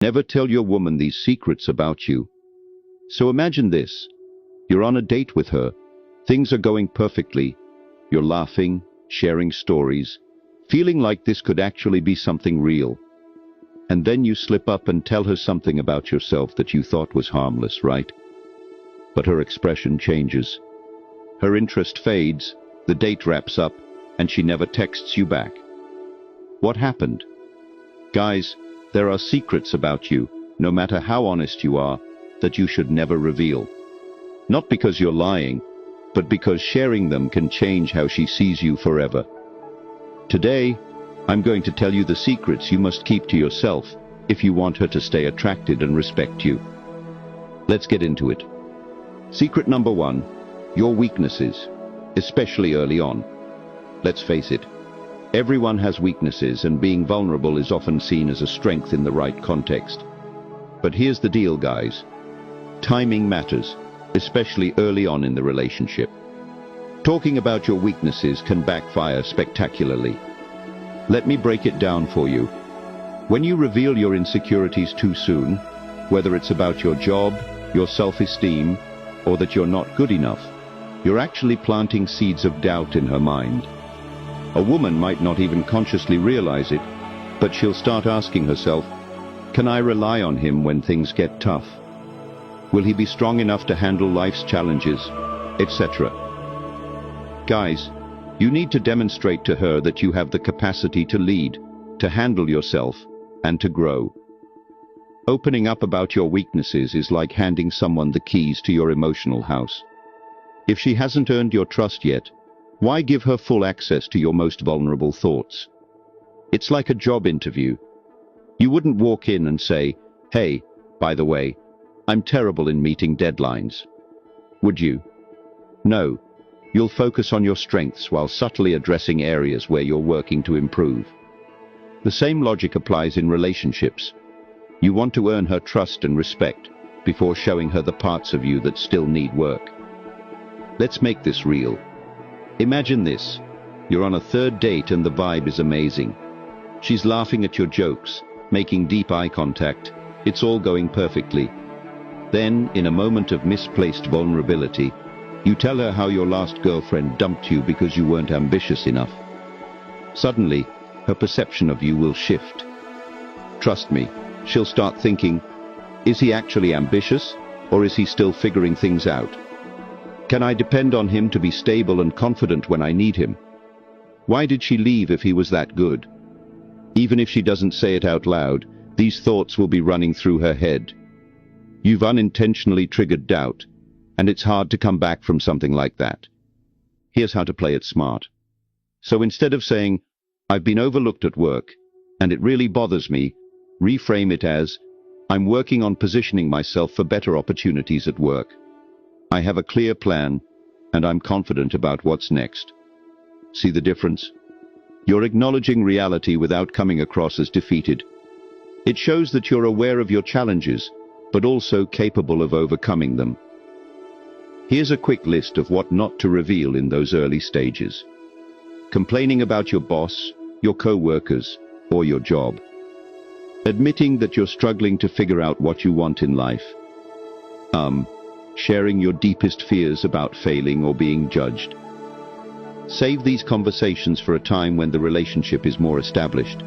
Never tell your woman these secrets about you. So imagine this. You're on a date with her. Things are going perfectly. You're laughing, sharing stories, feeling like this could actually be something real. And then you slip up and tell her something about yourself that you thought was harmless, right? But her expression changes. Her interest fades, the date wraps up, and she never texts you back. What happened? Guys, there are secrets about you, no matter how honest you are, that you should never reveal. Not because you're lying, but because sharing them can change how she sees you forever. Today, I'm going to tell you the secrets you must keep to yourself if you want her to stay attracted and respect you. Let's get into it. Secret number 1, your weaknesses, especially early on. Let's face it, everyone has weaknesses, and being vulnerable is often seen as a strength in the right context. But here's the deal, guys. Timing matters, especially early on in the relationship. Talking about your weaknesses can backfire spectacularly. Let me break it down for you. When you reveal your insecurities too soon, whether it's about your job, your self-esteem, or that you're not good enough, you're actually planting seeds of doubt in her mind. A woman might not even consciously realize it, but she'll start asking herself, can I rely on him when things get tough? Will he be strong enough to handle life's challenges, etc.? Guys, you need to demonstrate to her that you have the capacity to lead, to handle yourself, and to grow. Opening up about your weaknesses is like handing someone the keys to your emotional house. If she hasn't earned your trust yet, why give her full access to your most vulnerable thoughts? It's like a job interview. You wouldn't walk in and say, hey, by the way, I'm terrible in meeting deadlines. Would you? No. You'll focus on your strengths while subtly addressing areas where you're working to improve. The same logic applies in relationships. You want to earn her trust and respect before showing her the parts of you that still need work. Let's make this real. Imagine this. You're on a third date and the vibe is amazing. She's laughing at your jokes, making deep eye contact. It's all going perfectly. Then, in a moment of misplaced vulnerability, you tell her how your last girlfriend dumped you because you weren't ambitious enough. Suddenly, her perception of you will shift. Trust me, she'll start thinking, is he actually ambitious, or is he still figuring things out? Can I depend on him to be stable and confident when I need him? Why did she leave if he was that good? Even if she doesn't say it out loud, these thoughts will be running through her head. You've unintentionally triggered doubt, and it's hard to come back from something like that. Here's how to play it smart. So instead of saying, I've been overlooked at work, and it really bothers me, reframe it as, I'm working on positioning myself for better opportunities at work. I have a clear plan, and I'm confident about what's next. See the difference? You're acknowledging reality without coming across as defeated. It shows that you're aware of your challenges, but also capable of overcoming them. Here's a quick list of what not to reveal in those early stages. Complaining about your boss, your co-workers, or your job. Admitting that you're struggling to figure out what you want in life. Sharing your deepest fears about failing or being judged. Save these conversations for a time when the relationship is more established,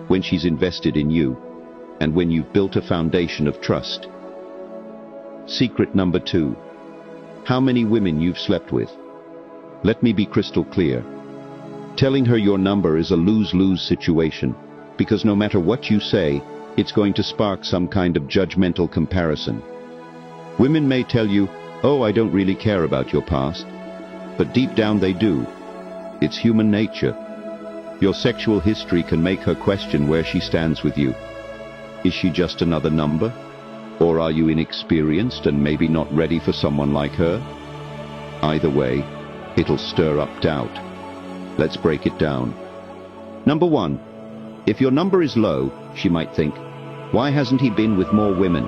when she's invested in you, and when you've built a foundation of trust. Secret number 2. How many women you've slept with. Let me be crystal clear. Telling her your number is a lose-lose situation, because no matter what you say, it's going to spark some kind of judgmental comparison. Women may tell you, oh, I don't really care about your past, but deep down they do. It's human nature. Your sexual history can make her question where she stands with you. Is she just another number? Or are you inexperienced and maybe not ready for someone like her? Either way, it'll stir up doubt. Let's break it down. Number 1. If your number is low, she might think, why hasn't he been with more women?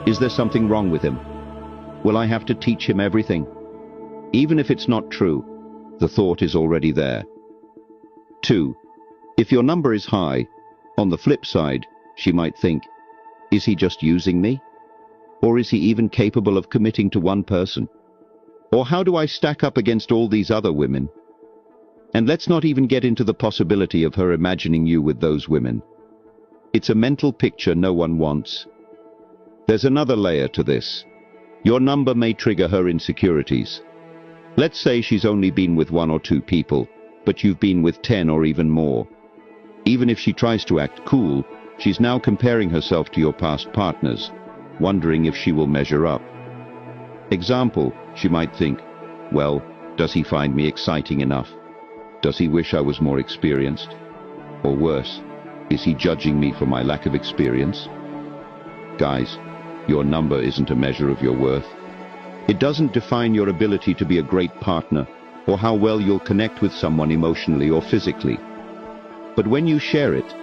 Is there something wrong with him? Will I have to teach him everything? Even if it's not true, the thought is already there. 2. If your number is high, on the flip side, she might think, Is he just using me? Or is he even capable of committing to one person? Or how do I stack up against all these other women? And let's not even get into the possibility of her imagining you with those women. It's a mental picture no one wants. There's another layer to this. Your number may trigger her insecurities. Let's say she's only been with 1 or 2 people, but you've been with 10 or even more. Even if she tries to act cool, she's now comparing herself to your past partners, wondering if she will measure up. Example, she might think, well, does he find me exciting enough? Does he wish I was more experienced? Or worse, is he judging me for my lack of experience? Guys, your number isn't a measure of your worth. It doesn't define your ability to be a great partner or how well you'll connect with someone emotionally or physically. But when you share it,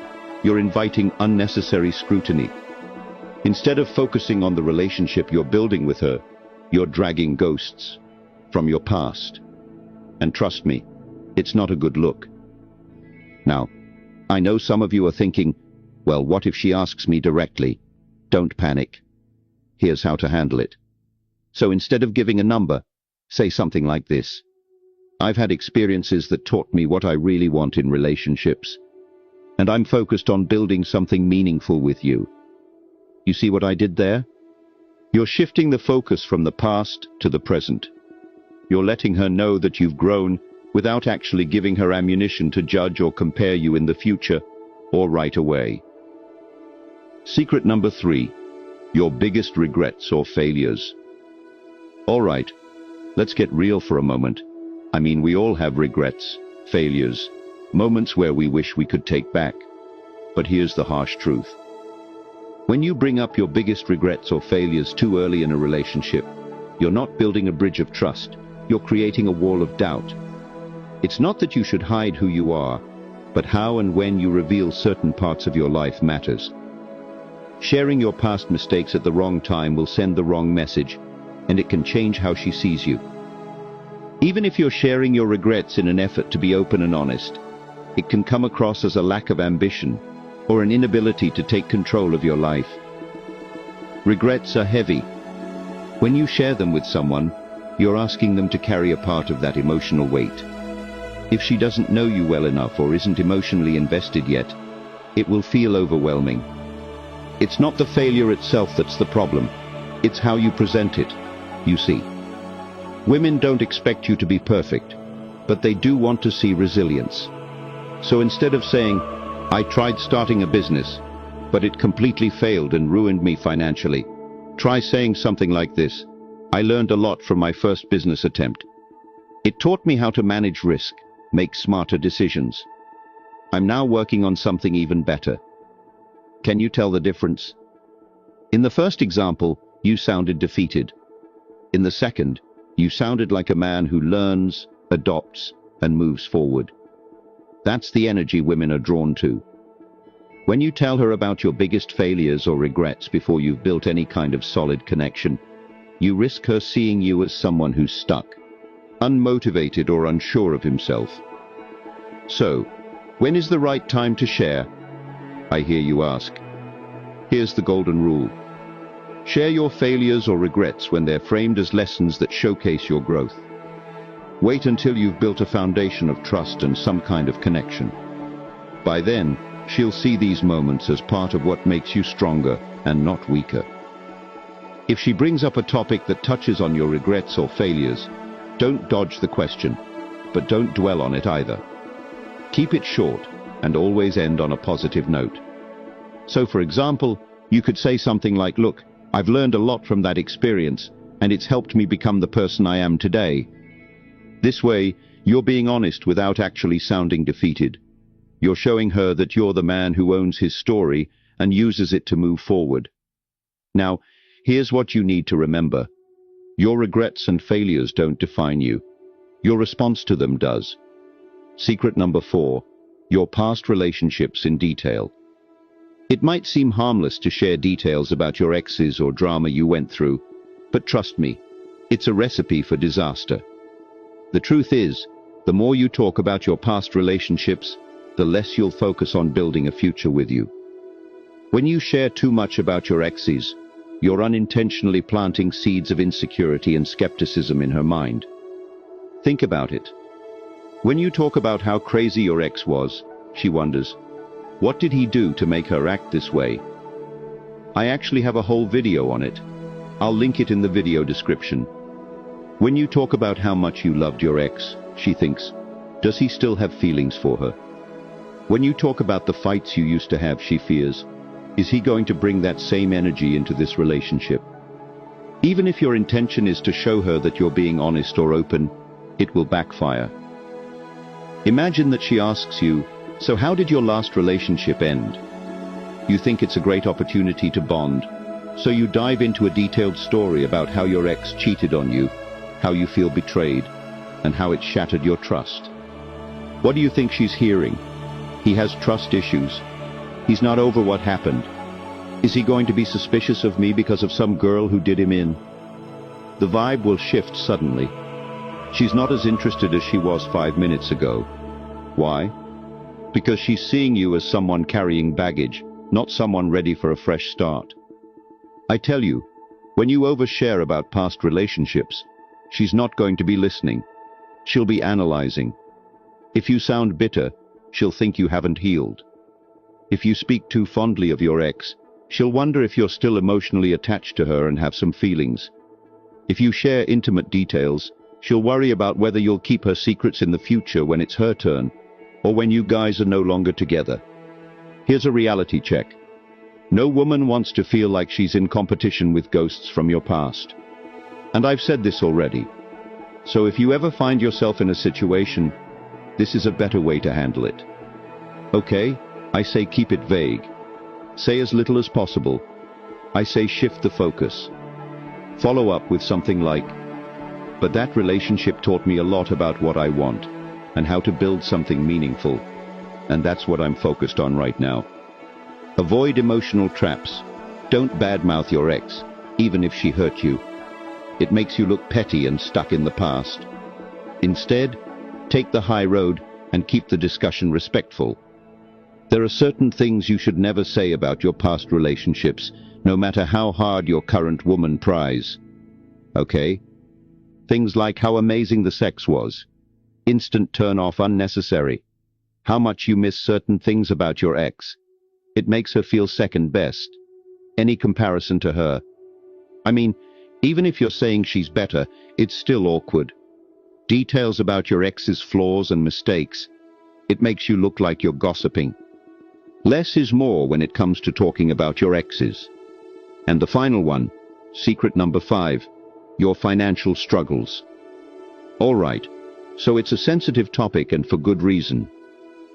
you're inviting unnecessary scrutiny. Instead of focusing on the relationship you're building with her, you're dragging ghosts from your past. And trust me, it's not a good look. Now, I know some of you are thinking, well, what if she asks me directly? Don't panic. Here's how to handle it. So instead of giving a number, say something like this. I've had experiences that taught me what I really want in relationships, and I'm focused on building something meaningful with you. You see what I did there? You're shifting the focus from the past to the present. You're letting her know that you've grown without actually giving her ammunition to judge or compare you in the future or right away. Secret number 3, your biggest regrets or failures. All right, let's get real for a moment. I mean, we all have regrets, failures, moments where we wish we could take back. But here's the harsh truth. When you bring up your biggest regrets or failures too early in a relationship, you're not building a bridge of trust. You're creating a wall of doubt. It's not that you should hide who you are, but how and when you reveal certain parts of your life matters. Sharing your past mistakes at the wrong time will send the wrong message, and it can change how she sees you. Even if you're sharing your regrets in an effort to be open and honest, it can come across as a lack of ambition or an inability to take control of your life. Regrets are heavy. When you share them with someone, you're asking them to carry a part of that emotional weight. If she doesn't know you well enough or isn't emotionally invested yet, it will feel overwhelming. It's not the failure itself that's the problem. It's how you present it, you see. Women don't expect you to be perfect, but they do want to see resilience. So instead of saying, I tried starting a business, but it completely failed and ruined me financially, try saying something like this. I learned a lot from my first business attempt. It taught me how to manage risk, make smarter decisions. I'm now working on something even better. Can you tell the difference? In the first example, you sounded defeated. In the second, you sounded like a man who learns, adopts, and moves forward. That's the energy women are drawn to. When you tell her about your biggest failures or regrets before you've built any kind of solid connection, you risk her seeing you as someone who's stuck, unmotivated or unsure of himself. So, when is the right time to share? I hear you ask. Here's the golden rule. Share your failures or regrets when they're framed as lessons that showcase your growth. Wait until you've built a foundation of trust and some kind of connection. By then, she'll see these moments as part of what makes you stronger and not weaker. If she brings up a topic that touches on your regrets or failures, don't dodge the question, but don't dwell on it either. Keep it short and always end on a positive note. So, for example, you could say something like, look, I've learned a lot from that experience, and it's helped me become the person I am today. This way, you're being honest without actually sounding defeated. You're showing her that you're the man who owns his story and uses it to move forward. Now, here's what you need to remember. Your regrets and failures don't define you. Your response to them does. Secret number 4, your past relationships in detail. It might seem harmless to share details about your exes or drama you went through, but trust me, it's a recipe for disaster. The truth is, the more you talk about your past relationships, the less you'll focus on building a future with you. When you share too much about your exes, you're unintentionally planting seeds of insecurity and skepticism in her mind. Think about it. When you talk about how crazy your ex was, she wonders, what did he do to make her act this way? I actually have a whole video on it. I'll link it in the video description. When you talk about how much you loved your ex, she thinks, does he still have feelings for her? When you talk about the fights you used to have, she fears, is he going to bring that same energy into this relationship? Even if your intention is to show her that you're being honest or open, it will backfire. Imagine that she asks you, so how did your last relationship end? You think it's a great opportunity to bond, so you dive into a detailed story about how your ex cheated on you, how you feel betrayed, and how it shattered your trust. What do you think she's hearing? He has trust issues. He's not over what happened. Is he going to be suspicious of me because of some girl who did him in? The vibe will shift suddenly. She's not as interested as she was 5 minutes ago. Why? Because she's seeing you as someone carrying baggage, not someone ready for a fresh start. I tell you, when you overshare about past relationships, she's not going to be listening. She'll be analyzing. If you sound bitter, she'll think you haven't healed. If you speak too fondly of your ex, she'll wonder if you're still emotionally attached to her and have some feelings. If you share intimate details, she'll worry about whether you'll keep her secrets in the future when it's her turn, or when you guys are no longer together. Here's a reality check. No woman wants to feel like she's in competition with ghosts from your past. And I've said this already. So if you ever find yourself in a situation, this is a better way to handle it. Okay, I say keep it vague. Say as little as possible. I say shift the focus. Follow up with something like, but that relationship taught me a lot about what I want and how to build something meaningful. And that's what I'm focused on right now. Avoid emotional traps. Don't badmouth your ex, even if she hurt you. It makes you look petty and stuck in the past. Instead, take the high road and keep the discussion respectful. There are certain things you should never say about your past relationships, no matter how hard your current woman tries. Okay? Things like how amazing the sex was, instant turn-off unnecessary, how much you miss certain things about your ex. It makes her feel second best. Any comparison to her. I mean, even if you're saying she's better, it's still awkward. Details about your ex's flaws and mistakes. It makes you look like you're gossiping. Less is more when it comes to talking about your exes. And the final one, secret number 5, your financial struggles. All right, so it's a sensitive topic and for good reason.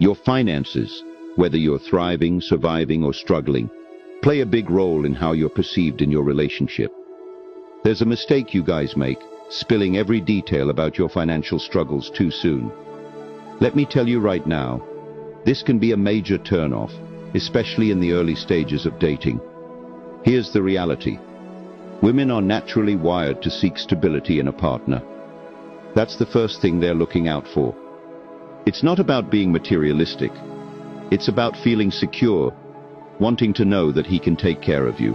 Your finances, whether you're thriving, surviving, or struggling, play a big role in how you're perceived in your relationship. There's a mistake you guys make, spilling every detail about your financial struggles too soon. Let me tell you right now, this can be a major turn-off, especially in the early stages of dating. Here's the reality. Women are naturally wired to seek stability in a partner. That's the first thing they're looking out for. It's not about being materialistic. It's about feeling secure, wanting to know that he can take care of you.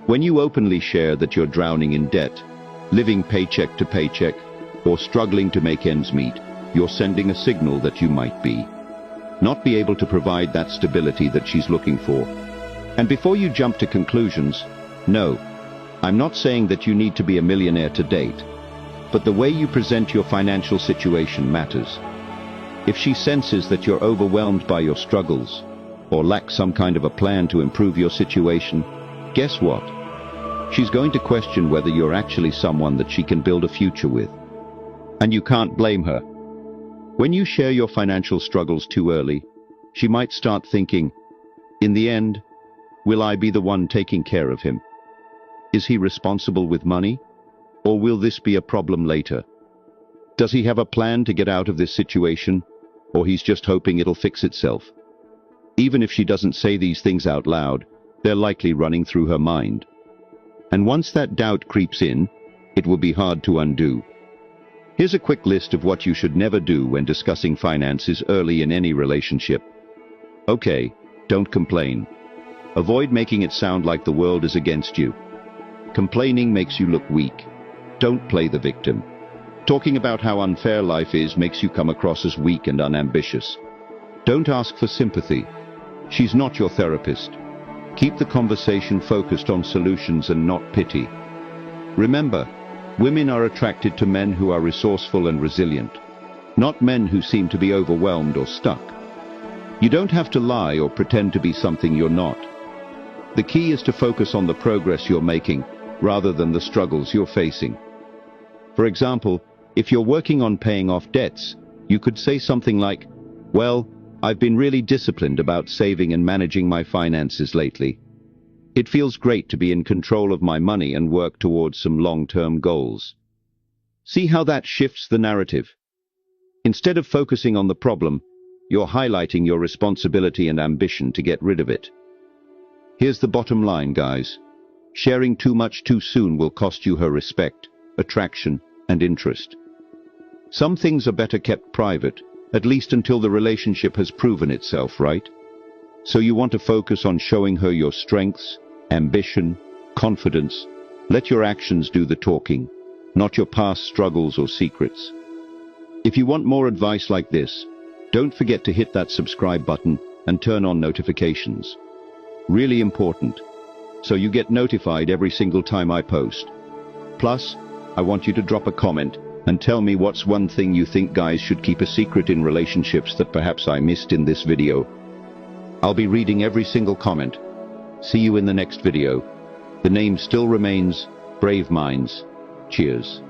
When you openly share that you're drowning in debt, living paycheck to paycheck, or struggling to make ends meet, you're sending a signal that you might not be able to provide that stability that she's looking for. And before you jump to conclusions, no, I'm not saying that you need to be a millionaire to date, but the way you present your financial situation matters. If she senses that you're overwhelmed by your struggles, or lack some kind of a plan to improve your situation, guess what? She's going to question whether you're actually someone that she can build a future with. And you can't blame her. When you share your financial struggles too early, she might start thinking, in the end, will I be the one taking care of him? Is he responsible with money? Or will this be a problem later? Does he have a plan to get out of this situation? Or he's just hoping it'll fix itself? Even if she doesn't say these things out loud, they're likely running through her mind. And once that doubt creeps in, it will be hard to undo. Here's a quick list of what you should never do when discussing finances early in any relationship. Okay, don't complain. Avoid making it sound like the world is against you. Complaining makes you look weak. Don't play the victim. Talking about how unfair life is makes you come across as weak and unambitious. Don't ask for sympathy. She's not your therapist. Keep the conversation focused on solutions and not pity. Remember, women are attracted to men who are resourceful and resilient, not men who seem to be overwhelmed or stuck. You don't have to lie or pretend to be something you're not. The key is to focus on the progress you're making rather than the struggles you're facing. For example, if you're working on paying off debts, you could say something like, "Well, I've been really disciplined about saving and managing my finances lately. It feels great to be in control of my money and work towards some long-term goals." See how that shifts the narrative? Instead of focusing on the problem, you're highlighting your responsibility and ambition to get rid of it. Here's the bottom line, guys. Sharing too much too soon will cost you her respect, attraction, and interest. Some things are better kept private, at least until the relationship has proven itself, right? So you want to focus on showing her your strengths, ambition, confidence. Let your actions do the talking, not your past struggles or secrets. If you want more advice like this, don't forget to hit that subscribe button and turn on notifications. Really important, so you get notified every single time I post. Plus, I want you to drop a comment and tell me what's one thing you think guys should keep a secret in relationships that perhaps I missed in this video. I'll be reading every single comment. See you in the next video. The name still remains Brave Minds. Cheers.